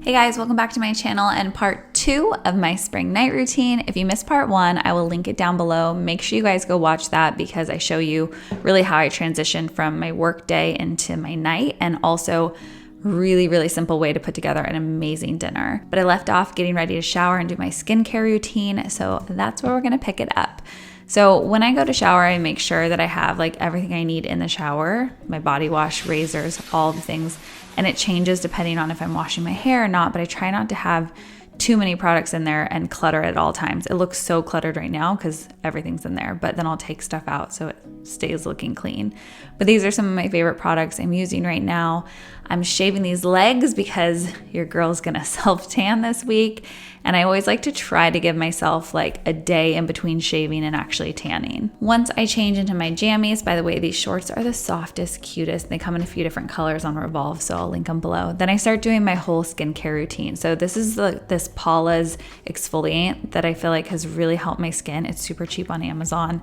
Hey guys, welcome back to my channel and part 2 of my spring night routine. If you missed part 1, I will link it down below. Make sure you guys go watch that because I show you really how I transition from my work day into my night, and also really simple way to put together an amazing dinner. But I left off getting ready to shower and do my skincare routine, so that's where we're gonna pick it up. So when I go to shower, I make sure that I have like everything I need in the shower, my body wash, razors, all the things. And it changes depending on if I'm washing my hair or not, but I try not to have too many products in there and clutter at all times. It looks so cluttered right now because everything's in there, but then I'll take stuff out so it stays looking clean. But these are some of my favorite products I'm using right now. I'm shaving these legs because your girl's gonna self-tan this week. And I always like to try to give myself like a day in between shaving and actually tanning. Once I change into my jammies, by the way, these shorts are the softest, cutest. They come in a few different colors on Revolve, so I'll link them below. Then I start doing my whole skincare routine. So this is this Paula's exfoliant that I feel like has really helped my skin. It's super cheap on Amazon.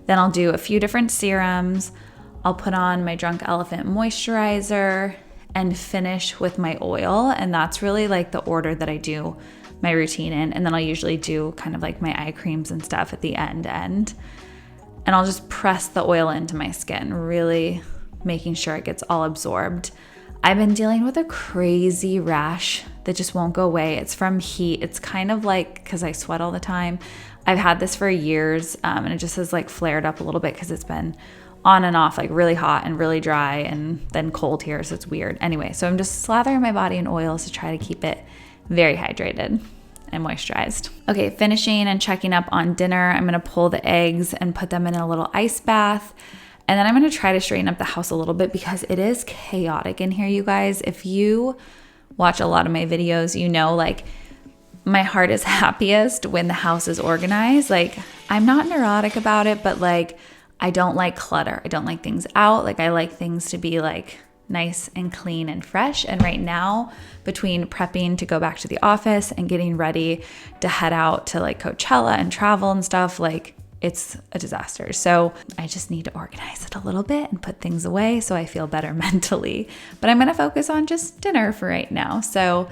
Then I'll do a few different serums. I'll put on my Drunk Elephant moisturizer and finish with my oil. And that's really like the order that I do my routine in. And then I'll usually do kind of like my eye creams and stuff at the end. And I'll just press the oil into my skin, really making sure it gets all absorbed. I've been dealing with a crazy rash that just won't go away. It's from heat. It's kind of like, because I sweat all the time. I've had this for years, and it just has like flared up a little bit because it's been on and off, like really hot and really dry and then cold here, so it's weird. Anyway, so I'm just slathering my body in oils to try to keep it very hydrated and moisturized. Okay, finishing and checking up on dinner. I'm gonna pull the eggs and put them in a little ice bath. And then I'm gonna try to straighten up the house a little bit because it is chaotic in here, you guys. If you watch a lot of my videos, you know, like my heart is happiest when the house is organized. Like I'm not neurotic about it, but like I don't like clutter. I don't like things out. Like I like things to be like nice and clean and fresh. And right now, between prepping to go back to the office and getting ready to head out to like Coachella and travel and stuff, like it's a disaster. So I just need to organize it a little bit and put things away so I feel better mentally. But I'm gonna focus on just dinner for right now. So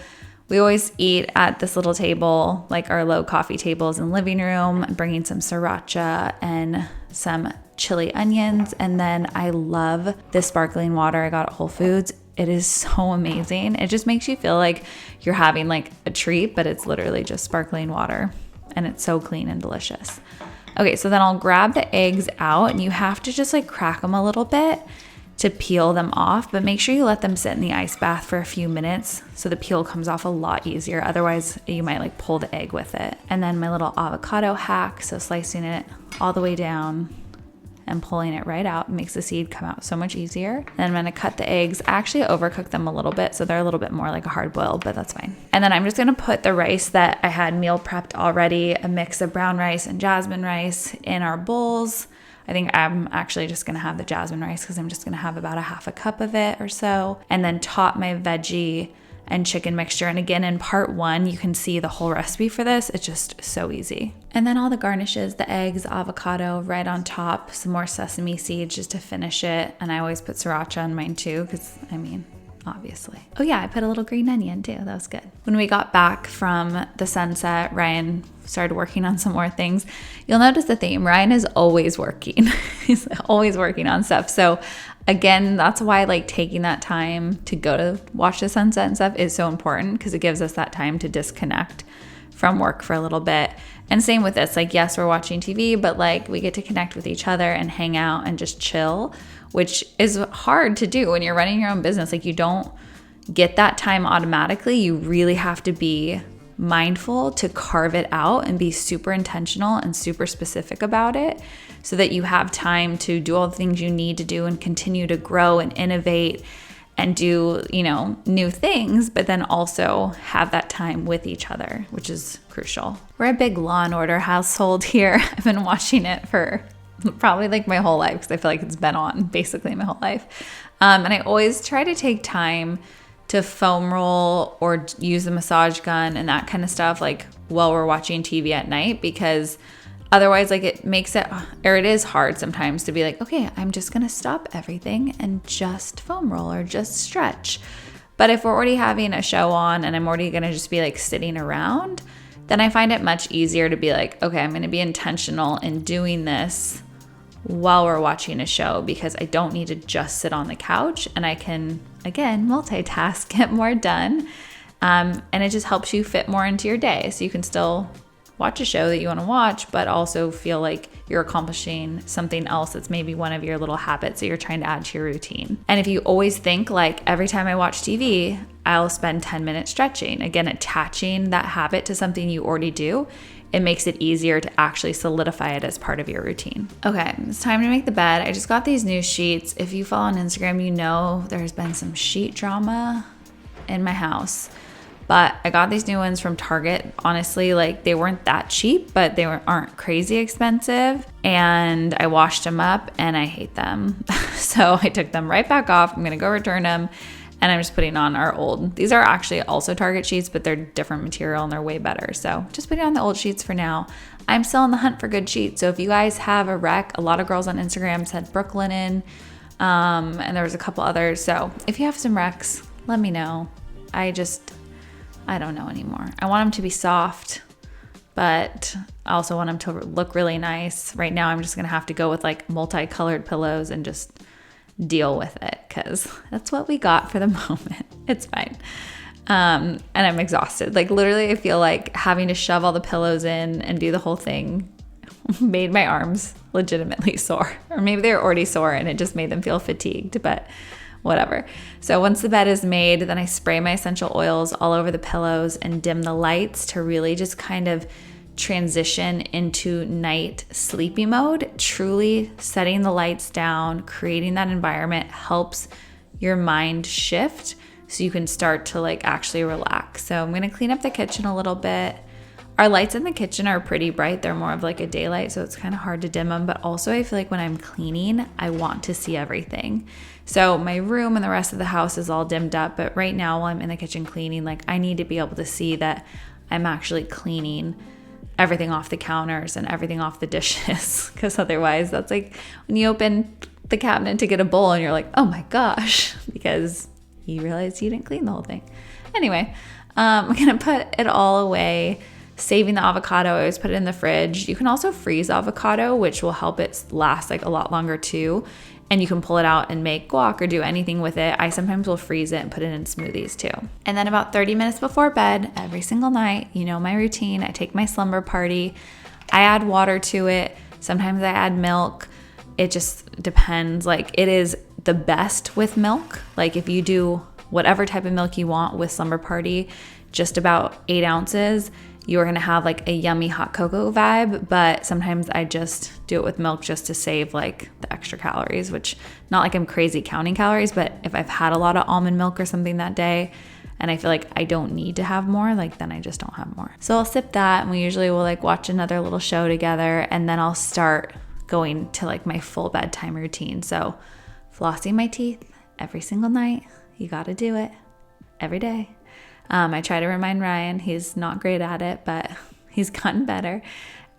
we always eat at this little table, like our low coffee tables in the living room, bringing some sriracha and some chili onions. And then I love this sparkling water I got at Whole Foods. It is so amazing. It just makes you feel like you're having like a treat, but it's literally just sparkling water and it's so clean and delicious. Okay, so then I'll grab the eggs out, and you have to just like crack them a little bit to peel them off, but make sure you let them sit in the ice bath for a few minutes so the peel comes off a lot easier. Otherwise, you might like pull the egg with it. And then my little avocado hack, so slicing it all the way down and pulling it right out makes the seed come out so much easier. Then I'm gonna cut the eggs. I actually overcook them a little bit, so they're a little bit more like a hard boiled, but that's fine. And then I'm just gonna put the rice that I had meal prepped already, a mix of brown rice and jasmine rice, in our bowls. I think I'm actually just gonna have the jasmine rice because I'm just gonna have about a half a cup of it or so. And then top my veggie and chicken mixture. And again, in part 1, you can see the whole recipe for this. It's just so easy. And then all the garnishes, the eggs, avocado right on top, some more sesame seeds just to finish it. And I always put sriracha on mine too, because I mean, obviously. Oh yeah, I put a little green onion too. That was good. When we got back from the sunset, Ryan started working on some more things. You'll notice the theme. Ryan is always working. He's always working on stuff. So again, that's why like taking that time to go to watch the sunset and stuff is so important, because it gives us that time to disconnect from work for a little bit. And same with this, like, yes, we're watching TV, but like we get to connect with each other and hang out and just chill, which is hard to do when you're running your own business. Like you don't get that time automatically. You really have to be mindful to carve it out and be super intentional and super specific about it so that you have time to do all the things you need to do and continue to grow and innovate and do, you know, new things, but then also have that time with each other, which is crucial. We're a big Law and Order household here. I've been watching it for probably like my whole life because I feel like it's been on basically my whole life. And I always try to take time to foam roll or use the massage gun and that kind of stuff like while we're watching TV at night, because otherwise like it makes it, or it is hard sometimes to be like, okay, I'm just gonna stop everything and just foam roll or just stretch. But if we're already having a show on and I'm already gonna just be like sitting around, then I find it much easier to be like, okay, I'm gonna be intentional in doing this while we're watching a show, because I don't need to just sit on the couch and I can, again, multitask, get more done. And it just helps you fit more into your day. So you can still watch a show that you want to watch, but also feel like you're accomplishing something else that's maybe one of your little habits that you're trying to add to your routine. And if you always think like every time I watch TV, I'll spend 10 minutes stretching, again, attaching that habit to something you already do, it makes it easier to actually solidify it as part of your routine. Okay, it's time to make the bed. I just got these new sheets. If you follow on Instagram, you know there's been some sheet drama in my house. But I got these new ones from Target. Honestly, like they weren't that cheap, but they aren't crazy expensive. And I washed them up and I hate them. So I took them right back off. I'm gonna go return them. And I'm just putting on our old. These are actually also Target sheets, but they're different material and they're way better. So just putting on the old sheets for now. I'm still on the hunt for good sheets. So if you guys have a rec, a lot of girls on Instagram said Brooklinen, and there was a couple others. So if you have some recs, let me know. I don't know anymore. I want them to be soft, but I also want them to look really nice. Right now, I'm just gonna have to go with like multicolored pillows and just deal with it, because that's what we got for the moment. It's fine. And I'm exhausted. Like literally, I feel like having to shove all the pillows in and do the whole thing made my arms legitimately sore. Or maybe they were already sore and it just made them feel fatigued, but whatever. So once the bed is made, then I spray my essential oils all over the pillows and dim the lights to really just kind of transition into night sleepy mode. Truly setting the lights down, creating that environment helps your mind shift so you can start to like actually relax. So I'm gonna clean up the kitchen a little bit. Our lights in the kitchen are pretty bright. They're more of like a daylight, so it's kind of hard to dim them. But also I feel like when I'm cleaning, I want to see everything. So my room and the rest of the house is all dimmed up. But right now while I'm in the kitchen cleaning, like I need to be able to see that I'm actually cleaning everything off the counters and everything off the dishes. Because otherwise that's like when you open the cabinet to get a bowl and you're like, oh my gosh, because you realize you didn't clean the whole thing. Anyway, I'm going to put it all away. Saving the avocado, I always put it in the fridge. You can also freeze avocado, which will help it last like a lot longer too. And you can pull it out and make guac or do anything with it. I sometimes will freeze it and put it in smoothies too. And then about 30 minutes before bed, every single night, you know my routine, I take my slumber party. I add water to it. Sometimes I add milk. It just depends. Like it is the best with milk. Like if you do whatever type of milk you want with slumber party, just about 8 ounces, you're going to have like a yummy hot cocoa vibe. But sometimes I just do it with milk just to save like the extra calories, which not like I'm crazy counting calories, but if I've had a lot of almond milk or something that day and I feel like I don't need to have more, like then I just don't have more. So I'll sip that and we usually will like watch another little show together, and then I'll start going to like my full bedtime routine. So flossing my teeth every single night. You got to do it every day. I try to remind Ryan. He's not great at it, but he's gotten better.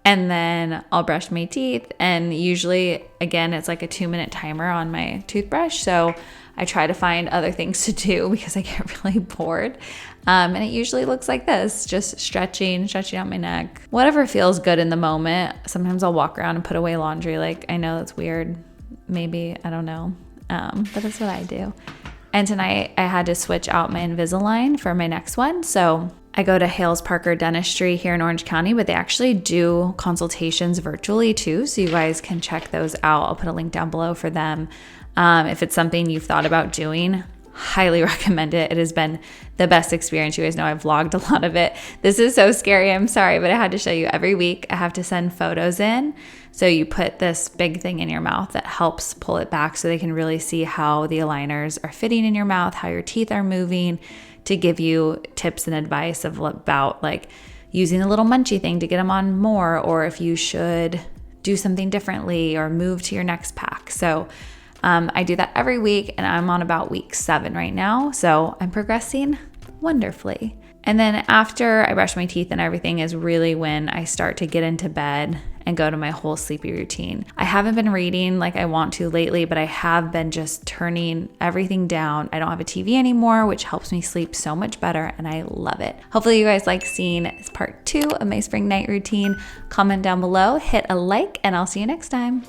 And then I'll brush my teeth. And usually, again, it's like a 2-minute timer on my toothbrush. So I try to find other things to do because I get really bored. And it usually looks like this, just stretching out my neck, whatever feels good in the moment. Sometimes I'll walk around and put away laundry. Like, I know that's weird. Maybe, I don't know. But that's what I do. And tonight I had to switch out my Invisalign for my next one. So I go to Hales Parker Dentistry here in Orange County, but they actually do consultations virtually too. So you guys can check those out. I'll put a link down below for them. If it's something you've thought about doing, highly recommend it. It has been the best experience. You guys know I've vlogged a lot of it. This is so scary. I'm sorry, but I had to show you every week. I have to send photos in. So you put this big thing in your mouth that helps pull it back so they can really see how the aligners are fitting in your mouth, how your teeth are moving, to give you tips and advice about like using a little munchy thing to get them on more, or if you should do something differently or move to your next pack. So I do that every week, and I'm on about week 7 right now. So I'm progressing wonderfully. And then after I brush my teeth and everything is really when I start to get into bed and go to my whole sleepy routine. I haven't been reading like I want to lately, but I have been just turning everything down. I don't have a TV anymore, which helps me sleep so much better, and I love it. Hopefully you guys like seeing part 2 of my spring night routine. Comment down below, hit a like, and I'll see you next time.